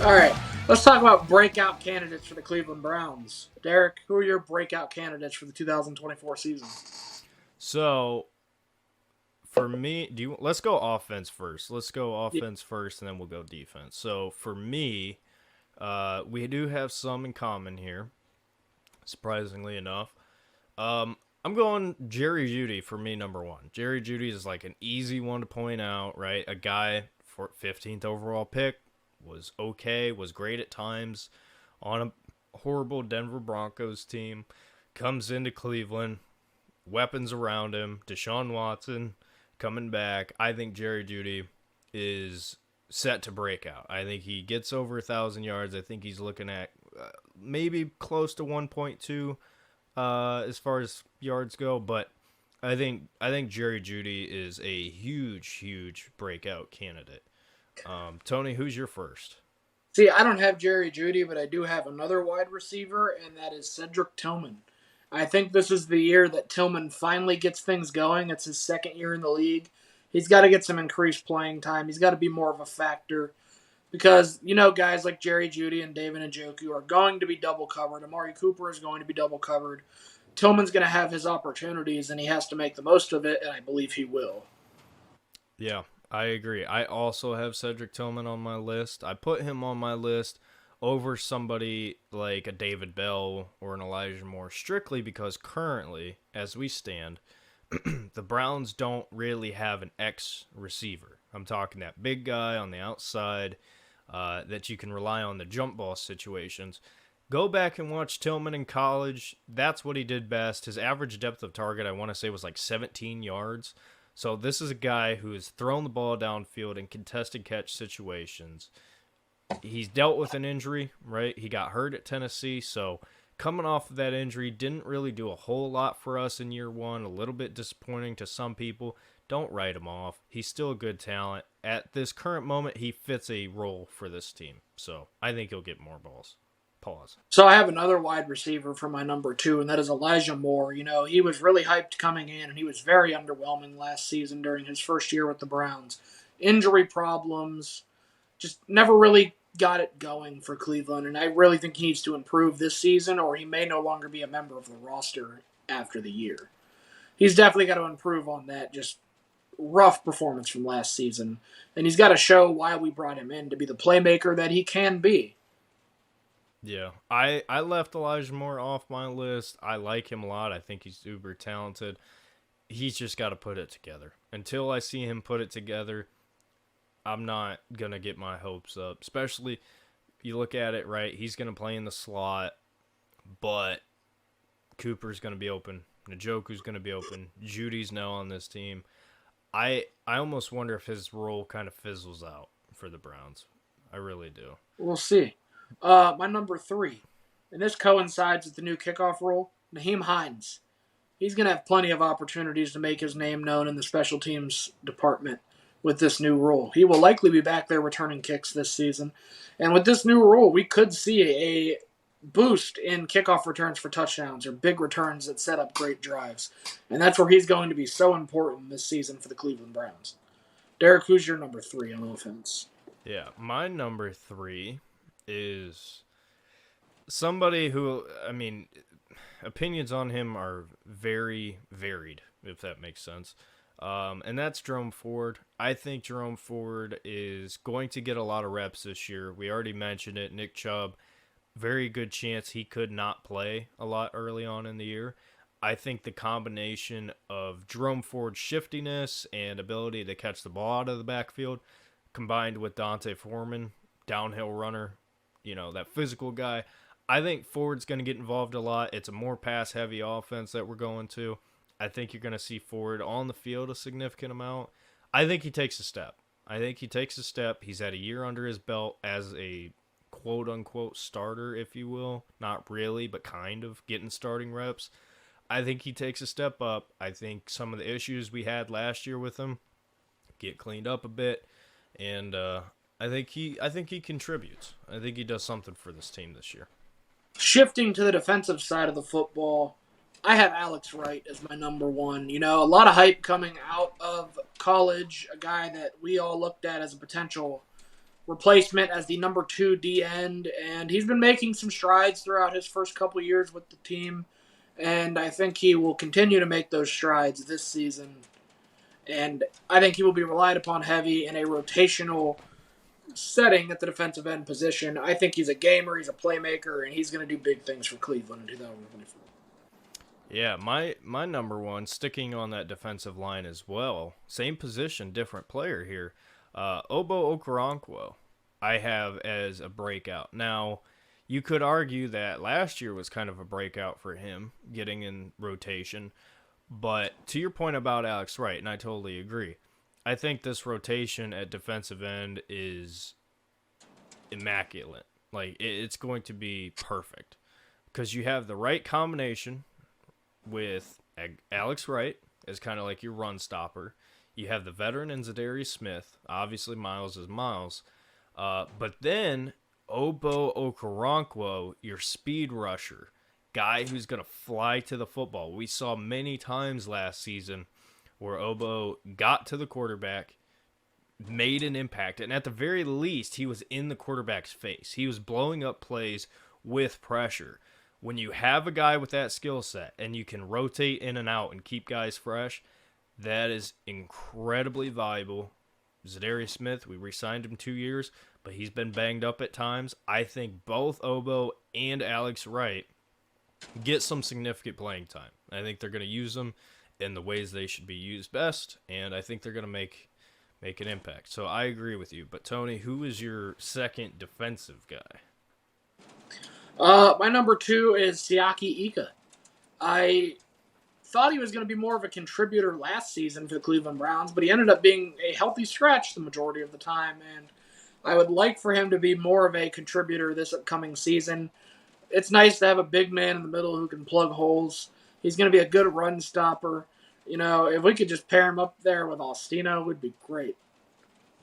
All right, let's talk about breakout candidates for the Cleveland Browns. Derek, who are your breakout candidates for the 2024 season? So for me, let's go offense first. Let's go Yeah. offense first, and then we'll go defense. So for me, we do have some in common here, surprisingly enough. I'm going Jerry Judy for me, number one. Jerry Judy is like an easy one to point out, right? A guy for 15th overall pick was okay, was great at times on a horrible Denver Broncos team, comes into Cleveland, weapons around him, Deshaun Watson coming back. I think Jerry Judy is set to break out. I think he gets over 1,000 yards. I think he's looking at maybe close to 1.2 as far as yards go, but I think Jerry Judy is a huge breakout candidate. Tony, who's your first? See, I don't have Jerry Judy, but I do have another wide receiver, and that is Cedric Tillman. I think this is the year that Tillman finally gets things going. It's his second year in the league. He's got to get some increased playing time. He's got to be more of a factor because, guys like Jerry Judy and David Njoku are going to be double covered. Amari Cooper is going to be double covered. Tillman's going to have his opportunities, and he has to make the most of it, and I believe he will. Yeah, I agree. I also have Cedric Tillman on my list. I put him on my list over somebody like a David Bell or an Elijah Moore strictly because currently, as we stand, the Browns don't really have an X receiver. I'm talking that big guy on the outside that you can rely on the jump ball situations. Go back and watch Tillman in college. That's what he did best. His average depth of target, I want to say, was like 17 yards. So this is a guy who has thrown the ball downfield in contested catch situations. He's dealt with an injury, right? He got hurt at Tennessee, so coming off of that injury, didn't really do a whole lot for us in year one. A little bit disappointing to some people. Don't write him off. He's still a good talent. At this current moment, he fits a role for this team. So I think he'll get more balls. Pause. So I have another wide receiver for my number two, and that is Elijah Moore. He was really hyped coming in, and he was very underwhelming last season during his first year with the Browns. Injury problems, just never really got it going for Cleveland, and I really think he needs to improve this season, or he may no longer be a member of the roster after the year. He's definitely got to improve on that just rough performance from last season, and he's got to show why we brought him in to be the playmaker that he can be. Yeah, I left Elijah Moore off my list. I like him a lot. I think he's uber talented. He's just got to put it together. Until I see him put it together, I'm not going to get my hopes up. Especially, you look at it, right? He's going to play in the slot, but Cooper's going to be open. Njoku's going to be open. Judy's now on this team. I almost wonder if his role kind of fizzles out for the Browns. I really do. We'll see. My number three, and this coincides with the new kickoff rule, Naheem Hines. He's going to have plenty of opportunities to make his name known in the special teams department with this new rule. He will likely be back there returning kicks this season. And with this new rule, we could see a boost in kickoff returns for touchdowns or big returns that set up great drives. And that's where he's going to be so important this season for the Cleveland Browns. Derek, who's your number three on offense? Yeah, my number three is somebody who, I mean, opinions on him are very varied, if that makes sense. And that's Jerome Ford. I think Jerome Ford is going to get a lot of reps this year. We already mentioned it. Nick Chubb, very good chance he could not play a lot early on in the year. I think the combination of Jerome Ford's shiftiness and ability to catch the ball out of the backfield, combined with Dante Foreman, downhill runner, that physical guy, I think Ford's going to get involved a lot. It's a more pass-heavy offense that we're going to. I think you're going to see Ford on the field a significant amount. I think he takes a step. He's had a year under his belt as a quote-unquote starter, if you will. Not really, but kind of getting starting reps. I think he takes a step up. I think some of the issues we had last year with him get cleaned up a bit. And I think he contributes. I think he does something for this team this year. Shifting to the defensive side of the football, I have Alex Wright as my number one. A lot of hype coming out of college, a guy that we all looked at as a potential replacement as the number 2 D end, and he's been making some strides throughout his first couple years with the team, and I think he will continue to make those strides this season. And I think he will be relied upon heavy in a rotational setting at the defensive end position. I think he's a gamer, he's a playmaker, and he's going to do big things for Cleveland in 2024. Yeah, my number one, sticking on that defensive line as well. Same position, different player here. Obo Okoronkwo, I have as a breakout. Now, you could argue that last year was kind of a breakout for him, getting in rotation. But to your point about Alex Wright, and I totally agree, I think this rotation at defensive end is immaculate. Like, it's going to be perfect. Because you have the right combination with Alex Wright as kind of like your run stopper. You have the veteran in Zadarius Smith. Obviously, Miles is Miles. But then Obo Okoronkwo, your speed rusher, guy who's going to fly to the football. We saw many times last season where Obo got to the quarterback, made an impact, and at the very least, he was in the quarterback's face. He was blowing up plays with pressure. When you have a guy with that skill set and you can rotate in and out and keep guys fresh, that is incredibly valuable. Zadarius Smith, we re-signed him 2 years, but he's been banged up at times. I think both Obo and Alex Wright get some significant playing time. I think they're going to use them in the ways they should be used best, and I think they're going to make an impact. So I agree with you. But Tony, who is your second defensive guy? My number 2 is Siaki Ika. I thought he was going to be more of a contributor last season for the Cleveland Browns, but he ended up being a healthy scratch the majority of the time, and I would like for him to be more of a contributor this upcoming season. It's nice to have a big man in the middle who can plug holes. He's going to be a good run stopper. You know, if we could just pair him up there with Alstino, it would be great.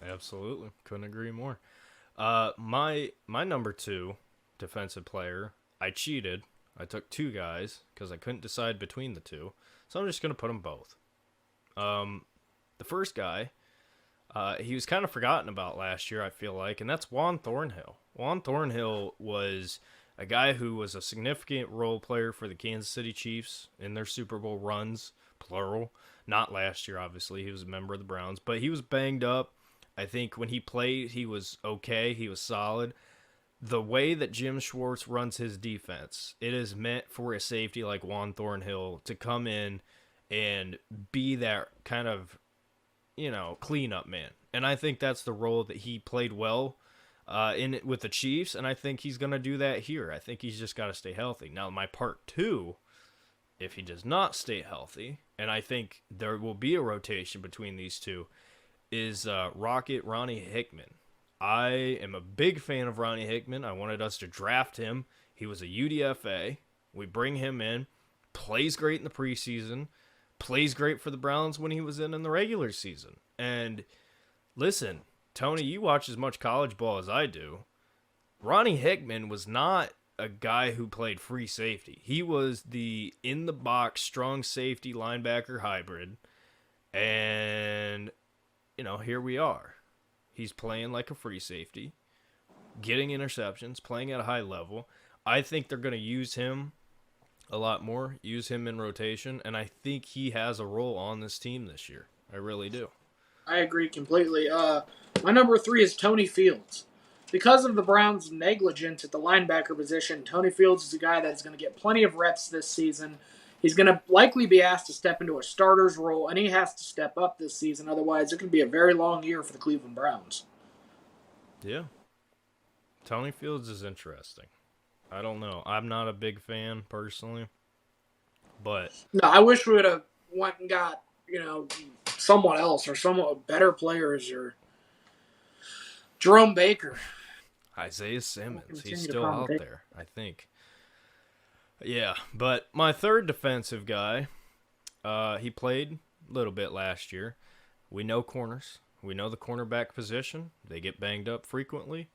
Absolutely. Couldn't agree more. My number 2 defensive player, I cheated. I took 2 guys because I couldn't decide between the 2. So I'm just going to put them both. The first guy, he was kind of forgotten about last year, I feel like, and that's Juan Thornhill. Juan Thornhill was a guy who was a significant role player for the Kansas City Chiefs in their Super Bowl runs, plural. Not last year, obviously. He was a member of the Browns, but he was banged up. I think when he played, he was okay. He was solid. The way that Jim Schwartz runs his defense, it is meant for a safety like Juan Thornhill to come in and be that kind of, cleanup man. And I think that's the role that he played well in with the Chiefs, and I think he's going to do that here. I think he's just got to stay healthy. Now, my part 2, if he does not stay healthy, and I think there will be a rotation between these two, is Rocket Ronnie Hickman. I am a big fan of Ronnie Hickman. I wanted us to draft him. He was a UDFA. We bring him in, plays great in the preseason, plays great for the Browns when he was in the regular season. And listen, Tony, you watch as much college ball as I do. Ronnie Hickman was not a guy who played free safety. He was the in-the-box, strong safety linebacker hybrid. And, here we are. He's playing like a free safety, getting interceptions, playing at a high level. I think they're going to use him a lot more, use him in rotation, and I think he has a role on this team this year. I really do. I agree completely. My number 3 is Tony Fields. Because of the Browns' negligence at the linebacker position, Tony Fields is a guy that's going to get plenty of reps this season. He's going to likely be asked to step into a starter's role, and he has to step up this season. Otherwise, it could be a very long year for the Cleveland Browns. Yeah. Tony Fields is interesting. I don't know. I'm not a big fan, personally. But no, I wish we would have went and got, someone else or someone better players or Jerome Baker. Isaiah Simmons. He's still out there, I think. Yeah, but my third defensive guy, he played a little bit last year. We know corners. We know the cornerback position. They get banged up frequently.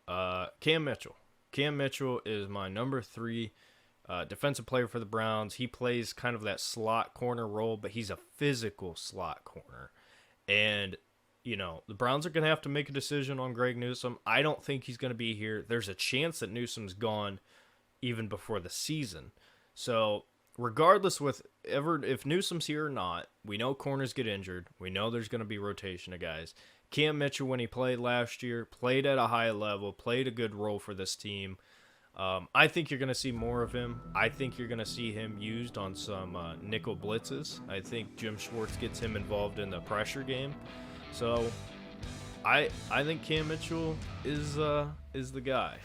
Cam Mitchell. Cam Mitchell is my number 3 defensive player for the Browns. He plays kind of that slot corner role, but he's a physical slot corner. And, the Browns are going to have to make a decision on Greg Newsome. I don't think he's going to be here. There's a chance that Newsome's gone even before the season. So regardless if Newsome's here or not, we know corners get injured. We know there's going to be rotation of guys. Cam Mitchell, when he played last year, played at a high level, played a good role for this team. I think you're going to see more of him. I think you're going to see him used on some nickel blitzes. I think Jim Schwartz gets him involved in the pressure game. So I think Cam Mitchell is the guy.